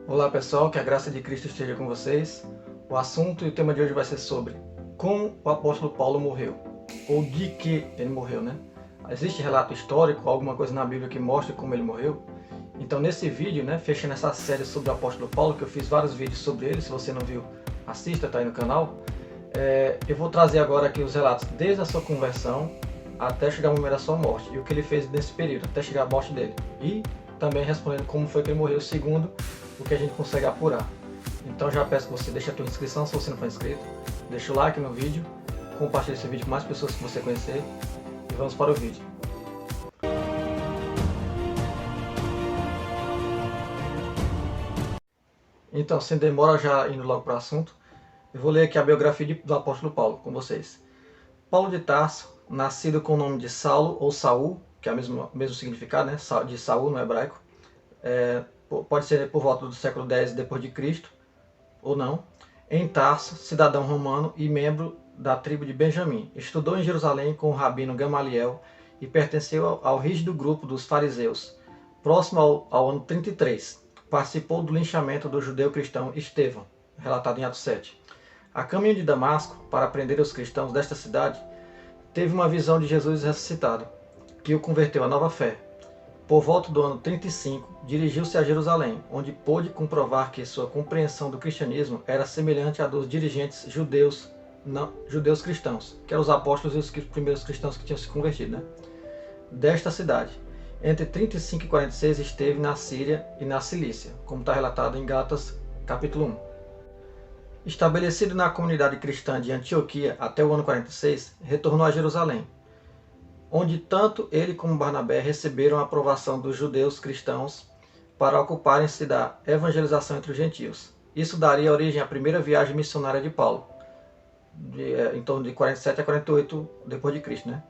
Olá pessoal, que a graça de Cristo esteja com vocês. O assunto e o tema de hoje vai ser sobre como o apóstolo Paulo morreu, ou de que ele morreu, né? Existe relato histórico, alguma coisa na Bíblia que mostre como ele morreu? Então nesse vídeo, né, fechando essa série sobre o apóstolo Paulo, que eu fiz vários vídeos sobre ele, se você não viu, assista, tá aí no canal. Eu vou trazer agora aqui os relatos desde a sua conversão até chegar o momento da sua morte, e o que ele fez nesse período, até chegar a morte dele. E também respondendo como foi que ele morreu, segundo o que a gente consegue apurar. Então já peço que você deixe a tua inscrição se você não for inscrito, deixa o like no vídeo, compartilhe esse vídeo com mais pessoas que você conhecer e vamos para o vídeo. Então, sem demora, já indo logo para o assunto, eu vou ler aqui a biografia do apóstolo Paulo com vocês. Paulo de Tarso, nascido com o nome de Saulo ou Saul, que é o mesmo significado, né, de Saul no hebraico, pode ser por volta do século X depois de Cristo ou não, em Tarso, cidadão romano e membro da tribo de Benjamim. Estudou em Jerusalém com o rabino Gamaliel e pertenceu ao rígido grupo dos fariseus. Próximo ao ano 33, participou do linchamento do judeu cristão Estevão, relatado em Atos 7. A caminho de Damasco, para prender os cristãos desta cidade, teve uma visão de Jesus ressuscitado, que o converteu à nova fé. Por volta do ano 35, dirigiu-se a Jerusalém, onde pôde comprovar que sua compreensão do cristianismo era semelhante à dos dirigentes judeus cristãos, que eram os apóstolos e os primeiros cristãos que tinham se convertido, né, desta cidade. Entre 35 e 46 esteve na Síria e na Cilícia, como está relatado em Gálatas capítulo 1. Estabelecido na comunidade cristã de Antioquia até o ano 46, retornou a Jerusalém, onde tanto ele como Barnabé receberam a aprovação dos judeus cristãos para ocuparem-se da evangelização entre os gentios. Isso daria origem à primeira viagem missionária de Paulo, em torno de 47 a 48 depois de Cristo, né?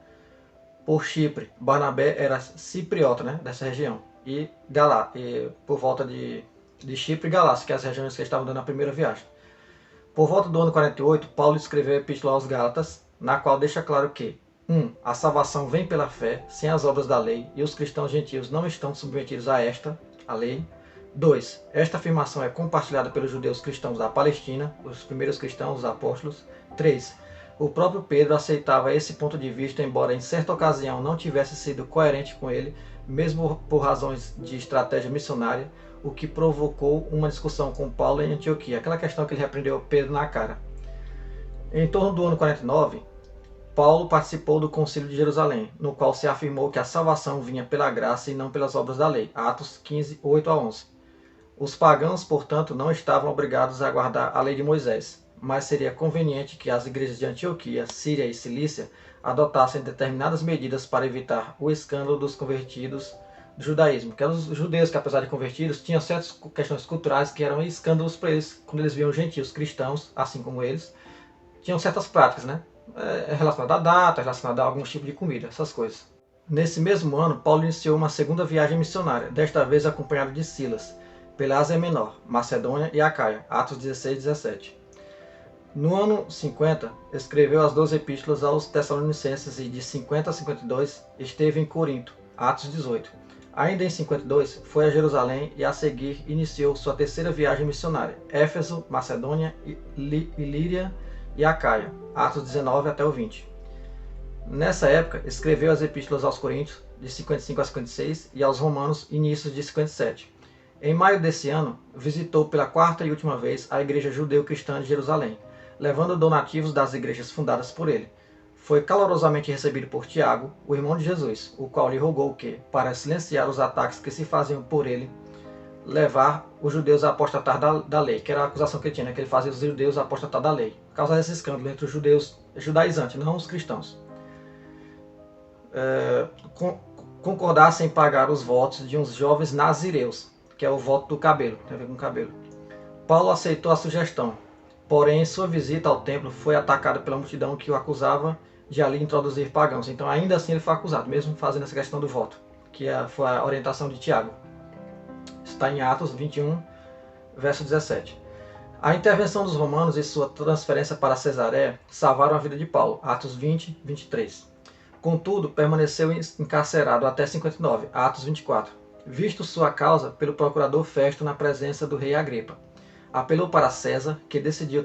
Por Chipre. Barnabé era cipriota, né, dessa região, e por volta de Chipre e Galácia, que é as regiões que estavam dando a primeira viagem. Por volta do ano 48, Paulo escreveu a Epístola aos Gálatas, na qual deixa claro que 1. A salvação vem pela fé, sem as obras da lei, e os cristãos gentios não estão submetidos a lei. 2. Esta afirmação é compartilhada pelos judeus cristãos da Palestina, os primeiros cristãos, os apóstolos. 3. O próprio Pedro aceitava esse ponto de vista, embora em certa ocasião não tivesse sido coerente com ele, mesmo por razões de estratégia missionária, o que provocou uma discussão com Paulo em Antioquia, aquela questão que ele repreendeu Pedro na cara. Em torno do ano 49, Paulo participou do Concílio de Jerusalém, no qual se afirmou que a salvação vinha pela graça e não pelas obras da lei. Atos 15, 8 a 11. Os pagãos, portanto, não estavam obrigados a guardar a lei de Moisés, mas seria conveniente que as igrejas de Antioquia, Síria e Cilícia adotassem determinadas medidas para evitar o escândalo dos convertidos do judaísmo, que eram os judeus que, apesar de convertidos, tinham certas questões culturais que eram escândalos para eles, quando eles viam gentios cristãos, assim como eles, tinham certas práticas, né? Relacionada à data, relacionada a algum tipo de comida, essas coisas. Nesse mesmo ano, Paulo iniciou uma segunda viagem missionária, desta vez acompanhado de Silas, pela Ásia Menor, Macedônia e Acaia, Atos 16 e 17. No ano 50, escreveu as 12 epístolas aos Tessalonicenses e de 50 a 52 esteve em Corinto, Atos 18. Ainda em 52, foi a Jerusalém e a seguir iniciou sua terceira viagem missionária, Éfeso, Macedônia, Ilíria e Acaia, Atos 19 até o 20. Nessa época, escreveu as epístolas aos Coríntios, de 55 a 56, e aos Romanos, inícios de 57. Em maio desse ano, visitou pela quarta e última vez a Igreja Judeu-Cristã de Jerusalém, levando donativos das igrejas fundadas por ele. Foi calorosamente recebido por Tiago, o irmão de Jesus, o qual lhe rogou que, para silenciar os ataques que se faziam por ele, levar os judeus a apostatar da lei, que era a acusação que ele tinha, né, que ele fazia os judeus a apostatar da lei, por causa desse escândalo entre os judeus judaizantes, não os cristãos. Concordassem em pagar os votos de uns jovens nazireus, que é o voto do cabelo, tem a ver com cabelo. Paulo aceitou a sugestão, porém em sua visita ao templo foi atacado pela multidão que o acusava de ali introduzir pagãos. Então ainda assim ele foi acusado, mesmo fazendo essa questão do voto, que foi a orientação de Tiago. Está em Atos 21, verso 17. A intervenção dos romanos e sua transferência para Cesareia salvaram a vida de Paulo, Atos 20, 23. Contudo, permaneceu encarcerado até 59, Atos 24. visto sua causa pelo procurador Festo na presença do rei Agripa. Apelou para César, que decidiu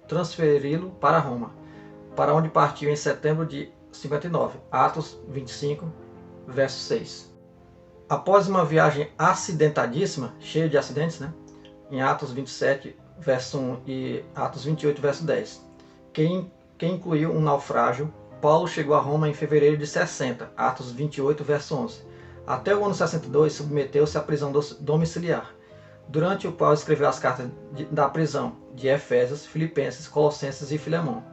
transferi-lo para Roma, para onde partiu em setembro de 59, Atos 25, verso 6. Após uma viagem acidentadíssima, cheia de acidentes, em Atos 27, verso 1 e Atos 28, verso 10, que incluiu um naufrágio, Paulo chegou a Roma em fevereiro de 60, Atos 28, verso 11. Até o ano 62, submeteu-se à prisão domiciliar, durante o qual escreveu as cartas da prisão de Efésios, Filipenses, Colossenses e Filemão.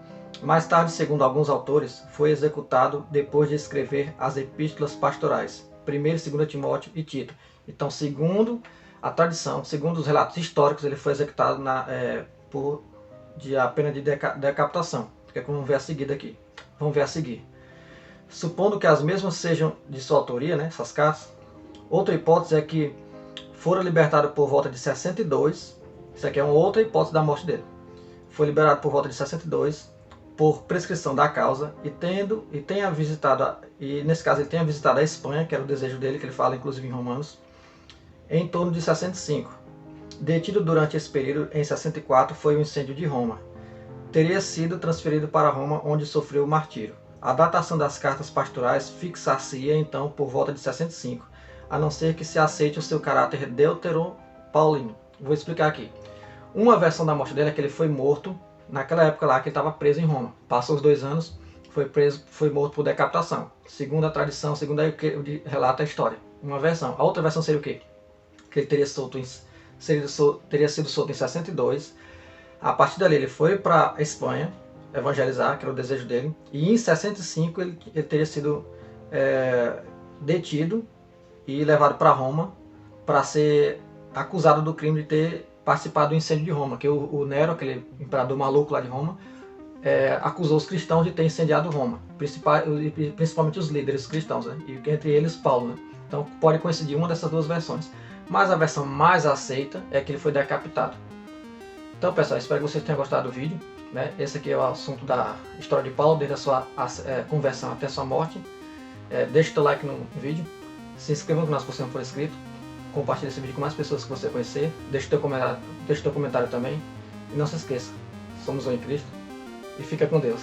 Mais tarde, segundo alguns autores, foi executado depois de escrever as epístolas pastorais, 1 e 2 Timóteo e Tito. Então, segundo a tradição, segundo os relatos históricos, ele foi executado por a pena de decapitação, que é como vamos ver a seguir aqui. Vamos ver a seguir. Supondo que as mesmas sejam de sua autoria, essas cartas, outra hipótese é que fora libertado por volta de 62, isso aqui é uma outra hipótese da morte dele. Foi liberado por volta de 62, por prescrição da causa, nesse caso ele tenha visitado a Espanha, que era o desejo dele, que ele fala inclusive em Romanos, em torno de 65. Detido durante esse período, em 64, foi o incêndio de Roma. Teria sido transferido para Roma, onde sofreu o martírio. A datação das cartas pastorais fixar-se-ia então por volta de 65, a não ser que se aceite o seu caráter deutero-paulino. Vou explicar aqui. Uma versão da morte dele é que ele foi morto naquela época lá que ele estava preso em Roma. Passou os 2 anos, foi morto por decapitação. Segundo a tradição, segundo o que relata a história. Uma versão. A outra versão seria o quê? Que ele teria sido solto em 62. A partir dali ele foi para a Espanha evangelizar, que era o desejo dele. E em 65 ele teria sido detido e levado para Roma para ser acusado do crime de ter participado do incêndio de Roma, que o Nero, aquele imperador maluco lá de Roma, acusou os cristãos de ter incendiado Roma, principalmente os líderes cristãos, e entre eles Paulo. Então pode coincidir uma dessas duas versões. Mas a versão mais aceita é que ele foi decapitado. Então, pessoal, espero que vocês tenham gostado do vídeo. Esse aqui é o assunto da história de Paulo, desde a sua conversão até a sua morte. Deixe o teu like no vídeo, se inscreva no canal se você não for inscrito, compartilhe esse vídeo com mais pessoas que você conhecer, deixe teu comentário também. E não se esqueça, somos um em Cristo. E fica com Deus.